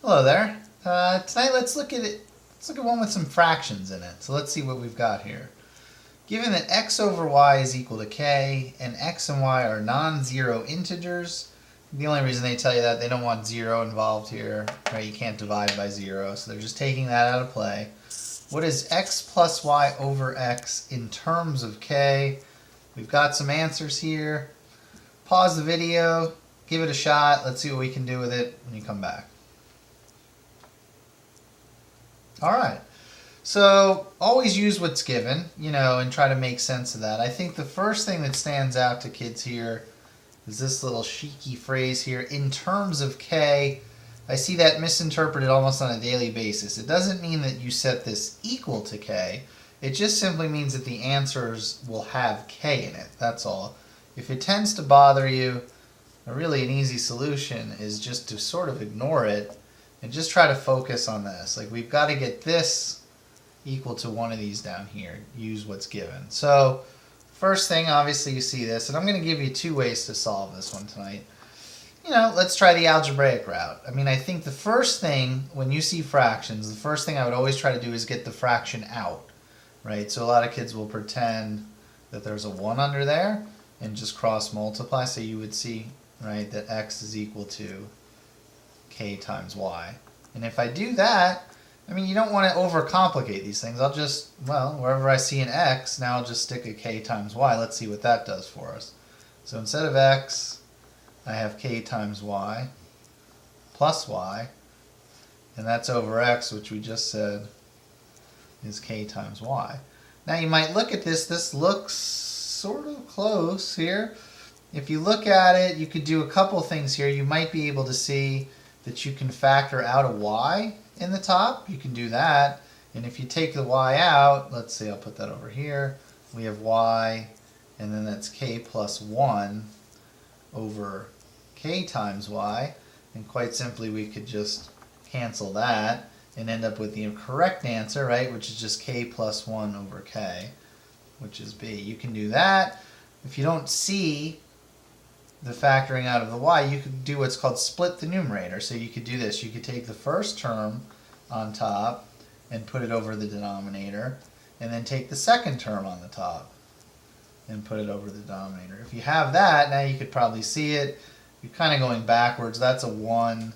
Hello there. Tonight let's look at it. Let's look at one with some fractions in it. So let's see what we've got here. Given that x over y is equal to k and x and y are non-zero integers, the only reason they tell you that, they don't want zero involved here, right? You can't divide by zero, so they're just taking that out of play. What is x plus y over x in terms of k? We've got some answers here. Pause the video, give it a shot. Let's see what we can do with it when you come back. All right. So always use what's given, and try to make sense of that. I think the first thing that stands out to kids here is this little cheeky phrase here, in terms of k. I see that misinterpreted almost on a daily basis. It doesn't mean that you set this equal to k. It just simply means that the answers will have k in it. That's all. If it tends to bother you, really an easy solution is just to sort of ignore it and just try to focus on this. Like, we've got to get this equal to one of these down here. Use what's given. So first thing, obviously you see this, and I'm going to give you two ways to solve this one tonight. Let's try the algebraic route. I think the first thing, when you see fractions, the first thing I would always try to do is get the fraction out, right? So a lot of kids will pretend that there's a 1 under there and just cross multiply. So you would see, right, that x is equal to k times y. And if I do that, you don't want to overcomplicate these things. I'll just, wherever I see an x, now I'll just stick a k times y. Let's see what that does for us. So instead of x, I have k times y plus y, and that's over x, which we just said is k times y. Now you might look at this. This looks sort of close here. If you look at it, you could do a couple things here. You might be able to see that you can factor out a y in the top. You can do that. And if you take the y out, let's see, I'll put that over here. We have y, and then that's k plus 1 over k times y. And quite simply, we could just cancel that and end up with the correct answer, right, which is just k plus 1 over k, which is b. You can do that. If you don't see the factoring out of the y, you could do what's called split the numerator. So you could do this. You could take the first term on top and put it over the denominator, and then take the second term on the top and put it over the denominator. If you have that, now you could probably see it. You're kind of going backwards. That's a 1.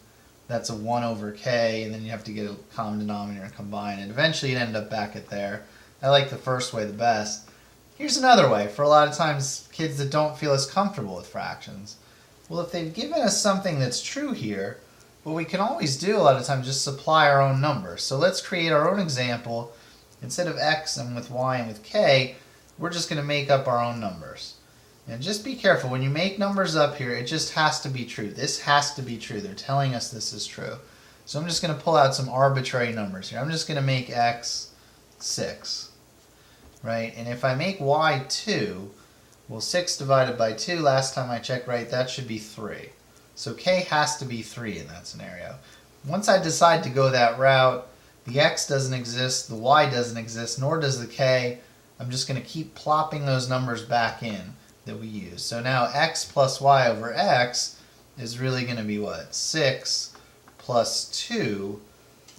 That's a 1 over k, and then you have to get a common denominator and combine it. Eventually, you'd end up back at there. I like the first way the best. Here's another way for a lot of times kids that don't feel as comfortable with fractions. Well, if they've given us something that's true here, what we can always do a lot of times is just supply our own numbers. So let's create our own example. Instead of x and with y and with k, we're just going to make up our own numbers. And just be careful. When you make numbers up here, it just has to be true. This has to be true. They're telling us this is true. So I'm just going to pull out some arbitrary numbers here. I'm just going to make x 6. Right? And if I make y 2, well, 6 divided by 2, last time I checked, right, that should be 3. So k has to be 3 in that scenario. Once I decide to go that route, the x doesn't exist, the y doesn't exist, nor does the k. I'm just going to keep plopping those numbers back in that we use. So now x plus y over x is really going to be what? 6 plus 2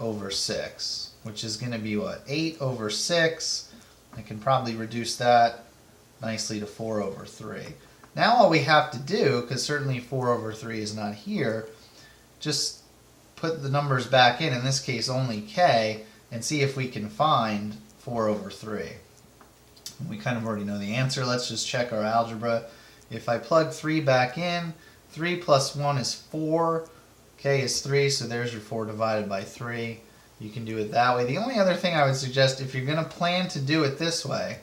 over 6, which is going to be what? 8 over 6. I can probably reduce that nicely to 4 over 3. Now all we have to do, because certainly 4 over 3 is not here, just put the numbers back in this case only k, and see if we can find 4 over 3. We kind of already know the answer. Let's just check our algebra. If I plug 3 back in, 3 plus 1 is 4, k is 3, so there's your 4 divided by 3. You can do it that way. The only other thing I would suggest, if you're going to plan to do it this way,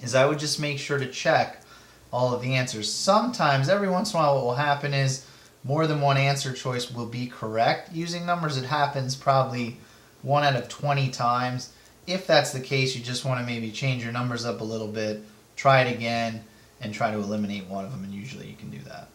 is I would just make sure to check all of the answers. Sometimes, every once in a while, what will happen is more than one answer choice will be correct using numbers. It happens probably 1 out of 20 times. If that's the case, you just want to maybe change your numbers up a little bit, try it again, and try to eliminate one of them, and usually you can do that.